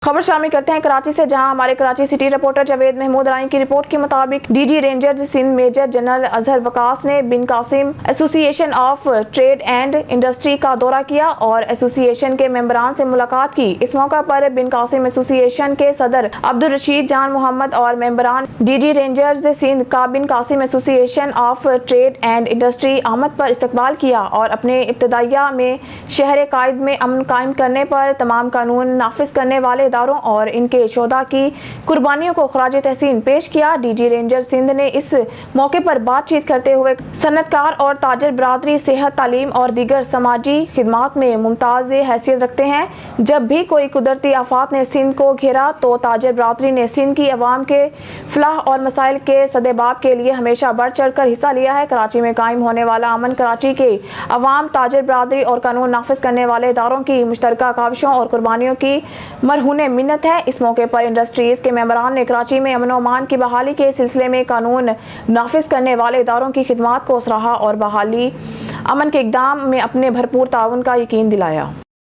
خبر شامل کرتے ہیں کراچی سے، جہاں ہمارے کراچی سٹی رپورٹر جاوید محمود رائیں کی رپورٹ کے مطابق D G Rangers Sindh major general Azhar Waqas نے بن قاسم ایسوسی ایشن آف ٹریڈ اینڈ انڈسٹری کا دورہ کیا اور ایسوسی ایشن کے ممبران سے ملاقات کی۔ اس موقع پر بن قاسم ایسوسی ایشن کے صدر عبدالرشید جان محمد اور ممبران ڈی جی رینجرز سندھ کا بن قاسم ایسوسی ایشن آف ٹریڈ اینڈ انڈسٹری آمد پر استقبال کیا اور اپنے ابتدائیہ میں شہر قائد میں امن قائم کرنے پر تمام قانون نافذ کرنے والے اداروں اور ان کے شہداء کی قربانیوں کو خراج تحسین پیش کیا۔ ڈی جی رینجر سندھ نے اس موقع پر بات چیت کرتے ہوئے صنعت کار اور تاجر برادری صحت، تعلیم اور دیگر سماجی خدمات میں ممتاز حیثیت رکھتے ہیں۔ جب بھی کوئی قدرتی آفات نے سندھ کو گھیرا تو تاجر برادری نے سندھ کی عوام کے فلاح اور مسائل کے سدباب کے لیے ہمیشہ بڑھ چڑھ کر حصہ لیا ہے۔ کراچی میں قائم ہونے والا امن کراچی کے عوام، تاجر برادری اور قانون نافذ کرنے والے اداروں کی مشترکہ کاوشوں اور قربانیوں کی مرہون منت ہے۔ اس موقع پر انڈسٹریز کے ممبران نے کراچی میں امن و امان کی بحالی کے سلسلے میں قانون نافذ کرنے والے اداروں کی خدمات کو سراہا اور بحالی امن کے اقدام میں اپنے بھرپور تعاون کا یقین دلایا۔